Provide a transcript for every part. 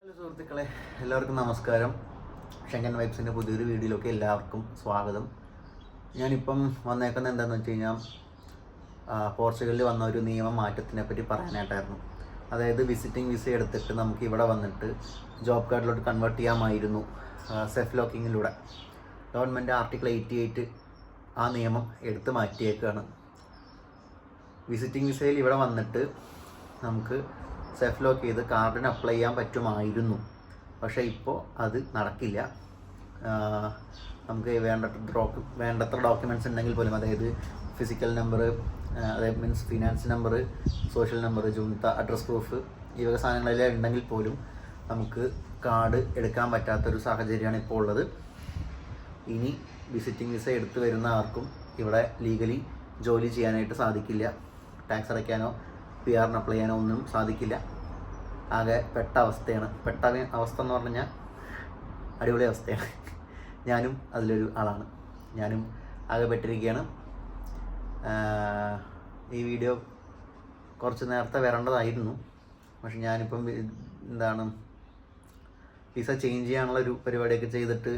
Hello സുഹൃത്തുക്കളെ, എല്ലാവർക്കും നമസ്കാരം. ഷെങ്കൻ വൈബ്സിൻ്റെ പുതിയൊരു വീഡിയോയിലേക്ക് എല്ലാവർക്കും സ്വാഗതം. ഞാനിപ്പം വന്നേക്കുന്നത് എന്താണെന്ന് വെച്ച് കഴിഞ്ഞാൽ പോർച്ചുഗലിൽ വന്ന ഒരു നിയമ മാറ്റത്തിനെ പറ്റി പറയാനായിട്ടായിരുന്നു. അതായത് വിസിറ്റിംഗ് വിസ എടുത്തിട്ട് നമുക്ക് ഇവിടെ വന്നിട്ട് ജോബ് കാർഡിലോട്ട് കൺവേർട്ട് ചെയ്യാമായിരുന്നു സെൽഫ് ലോക്കിങ്ങിലൂടെ. ഗവൺമെൻറ് ആർട്ടിക്കിൾ 88 ആ നിയമം എടുത്ത് മാറ്റിയേക്കാണ്. വിസിറ്റിംഗ് വിസയിൽ ഇവിടെ വന്നിട്ട് നമുക്ക് സെൽഫ് ലോക്ക് ചെയ്ത് കാർഡിന് അപ്ലൈ ചെയ്യാൻ പറ്റുമായിരുന്നു. പക്ഷേ ഇപ്പോൾ അത് നടക്കില്ല. നമുക്ക് വേണ്ടത്ര ഡോക്യുമെൻറ്റ്സ് ഉണ്ടെങ്കിൽ പോലും, അതായത് ഫിസിക്കൽ നമ്പർ, അതായത് means finance number, social number, ജുൻത, അഡ്രസ് പ്രൂഫ്, ഈ വക സാധനങ്ങളെല്ലാം ഉണ്ടെങ്കിൽ പോലും നമുക്ക് കാർഡ് എടുക്കാൻ പറ്റാത്തൊരു സാഹചര്യമാണ് ഇപ്പോൾ ഉള്ളത്. ഇനി വിസിറ്റിംഗ് വിസ എടുത്തു വരുന്ന ആർക്കും ഇവിടെ ലീഗലി ജോലി ചെയ്യാനായിട്ട് സാധിക്കില്ല. ടാക്സ് അടയ്ക്കാനോ PR അപ്ലൈ ചെയ്യാനോ ഒന്നും സാധിക്കില്ല. ആകെ പെട്ട അവസ്ഥയാണ്. അവസ്ഥ എന്ന് പറഞ്ഞു കഴിഞ്ഞാൽ അടിപൊളി അവസ്ഥയാണ്. ഞാനും അതിലൊരു ആളാണ്. ഞാനും ആകെ പെട്ടിരിക്കുകയാണ്. ഈ വീഡിയോ കുറച്ച് നേരത്തെ വരേണ്ടതായിരുന്നു. പക്ഷെ ഞാനിപ്പം വിസ ചേഞ്ച് ചെയ്യാനുള്ള ഒരു പരിപാടിയൊക്കെ ചെയ്തിട്ട്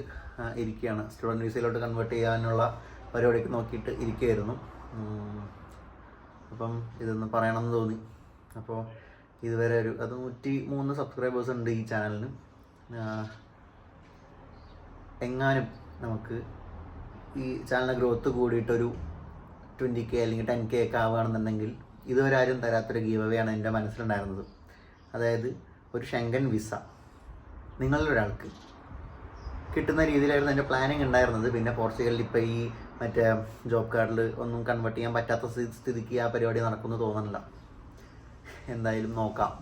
ഇരിക്കുകയാണ്. സ്റ്റുഡൻറ്റ് വിസയിലോട്ട് കൺവേർട്ട് ചെയ്യാനുള്ള പരിപാടിയൊക്കെ നോക്കിയിട്ട് ഇരിക്കുകയായിരുന്നു. അപ്പം ഇതൊന്ന് പറയണമെന്ന് തോന്നി. അപ്പോൾ ഇതുവരെ 103 സബ്സ്ക്രൈബേഴ്സ് ഉണ്ട് ഈ ചാനലിന്. എങ്ങാനും നമുക്ക് ഈ ചാനലിൻ്റെ ഗ്രോത്ത് കൂടിയിട്ടൊരു 20K അല്ലെങ്കിൽ 10K ഒക്കെ ആവുകയാണെന്നുണ്ടെങ്കിൽ, ഇതുവരെ ആരും തരാത്തൊരു ഗീവ് അവേ ആണ് എൻ്റെ മനസ്സിലുണ്ടായിരുന്നത്. അതായത് ഒരു ഷെങ്കൻ വിസ നിങ്ങളിൽ ഒരാൾക്ക് കിട്ടുന്ന രീതിയിലായിരുന്നു എൻ്റെ പ്ലാനിങ് ഉണ്ടായിരുന്നത്. പിന്നെ പോർച്ചുഗലിൽ ഇപ്പോൾ ഈ മറ്റേ ജോബ് കാർഡിൽ ഒന്നും കൺവേർട്ട് ചെയ്യാൻ പറ്റാത്ത സ്ഥിതിക്ക് ആ പരിപാടി നടക്കുമെന്ന് തോന്നുന്നില്ല. എന്തായാലും നോക്കാം.